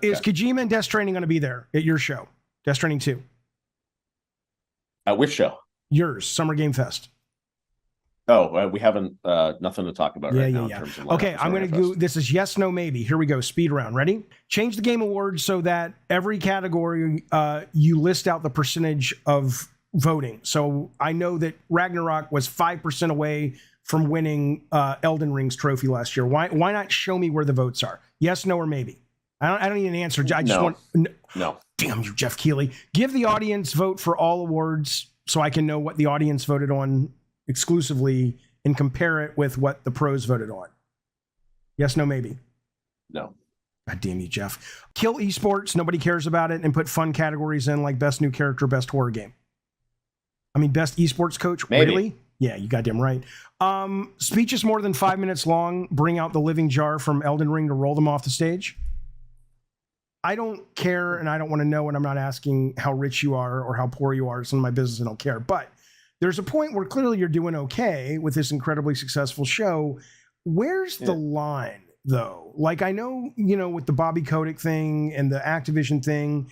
Is Kojima and Death Stranding going to be there at your show? Death Stranding 2. Which show? Yours, Summer Game Fest. Oh, we haven't, nothing to talk about right now in terms of lineup. Okay, I'm going to do, this is yes, no, maybe. Here we go, speed round. Ready? Change the Game Awards so that every category, you list out the percentage of voting. So I know that Ragnarok was 5% away from winning Elden Ring's trophy last year. Why not show me where the votes are? Yes, no, or maybe? I don't need an answer. I just want... No. Damn you, Geoff Keighley. Give the audience vote for all awards so I can know what the audience voted on exclusively and compare it with what the pros voted on. Yes, no, maybe? No. God damn you, Geoff. Kill esports, nobody cares about it, and put fun categories in like best new character, best horror game. I mean, best esports coach? Maybe. Really? Yeah, you goddamn right. Speeches more than 5 minutes long, bring out the living jar from Elden Ring to roll them off the stage. I don't care, and I don't want to know, and I'm not asking how rich you are or how poor you are. It's none of my business, I don't care. But there's a point where clearly you're doing okay with this incredibly successful show. Where's the line, though? Like, I know, with the Bobby Kotick thing and the Activision thing,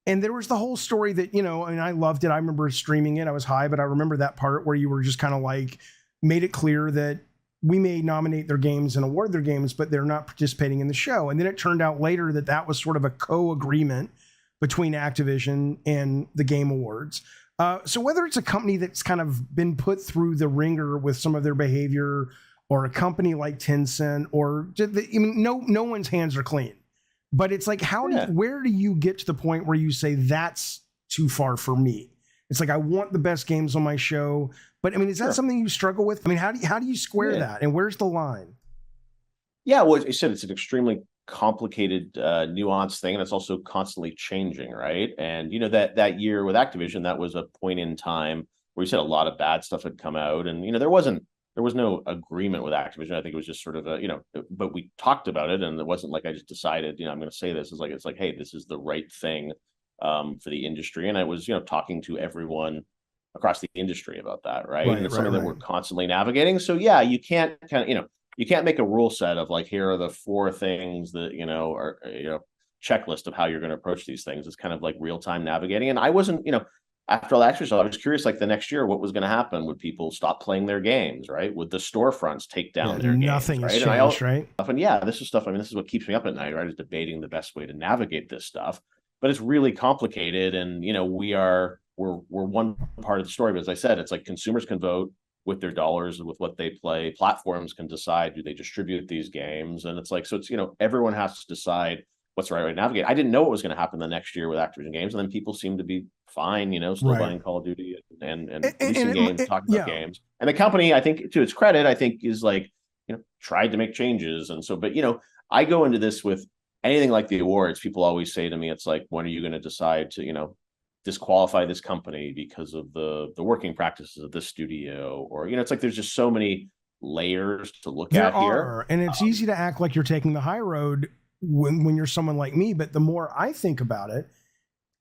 and there was the whole story that, and I loved it. I remember streaming it. I was high, but I remember that part where you were just kind of like, made it clear that we may nominate their games and award their games, but they're not participating in the show. And then it turned out later that that was sort of a co-agreement between Activision and the Game Awards. So whether it's a company that's kind of been put through the ringer with some of their behavior, or a company like Tencent, or no one's hands are clean. But it's like, where do you get to the point where you say that's too far for me? It's like, I want the best games on my show, but I mean, is that something you struggle with? I mean, how do you square that, and where's the line? Yeah, well, you said it's an extremely complicated, nuanced thing, and it's also constantly changing, right? And that year with Activision, that was a point in time where you said a lot of bad stuff had come out, and there was no agreement with Activision. I think it was just sort of but we talked about it, and it wasn't like I just decided, I'm going to say this. It's like, hey, this is the right thing for the industry, and I was talking to everyone across the industry about that, right? And it's something that we're constantly navigating. So yeah, you can't you can't make a rule set of like, here are the 4 things that, are, checklist of how you're going to approach these things. It's kind of like real-time navigating. And I wasn't, after all that exercise, I was curious, like the next year, what was going to happen? Would people stop playing their games, right? Would the storefronts take down their nothing games, right? Changed, right? And yeah, this is stuff, this is what keeps me up at night, right? Is debating the best way to navigate this stuff. But it's really complicated. And, we're one part of the story. But as I said, it's like consumers can vote with their dollars, with what they play. Platforms can decide, do they distribute these games? And it's like, so it's, everyone has to decide what's the right way to navigate. I didn't know what was going to happen the next year with Activision Games. And then people seem to be fine, still buying Call of Duty and releasing games, talking about games. And the company, I think, to its credit, I think is like, tried to make changes. And so, but, I go into this with anything like the awards. People always say to me, it's like, when are you going to decide to, disqualify this company because of the working practices of this studio? Or, it's like, there's just so many layers to look at here. And it's easy to act like you're taking the high road when you're someone like me. But the more I think about it,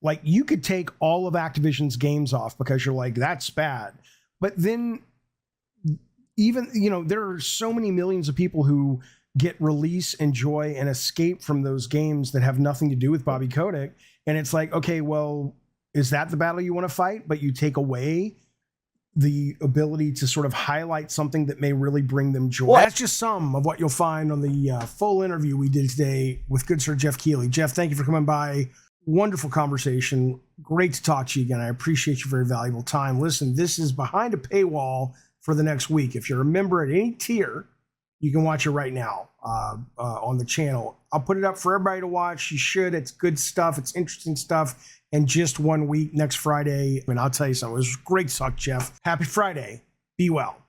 like, you could take all of Activision's games off because you're like, that's bad. But then even, there are so many millions of people who get release and joy and escape from those games that have nothing to do with Bobby Kotick. And it's like, okay, well, is that the battle you want to fight? But you take away the ability to sort of highlight something that may really bring them joy. Well, that's just some of what you'll find on the full interview we did today with good sir Geoff Keighley. Geoff, thank you for coming by. Wonderful conversation. Great to talk to you again. I appreciate your very valuable time. Listen, this is behind a paywall for the next week. If you're a member at any tier, you can watch it right now on the channel. I'll put it up for everybody to watch. You should. It's good stuff. It's interesting stuff. And just 1 week, next Friday. And I'll tell you something. It was great to talk, Geoff. Happy Friday. Be well.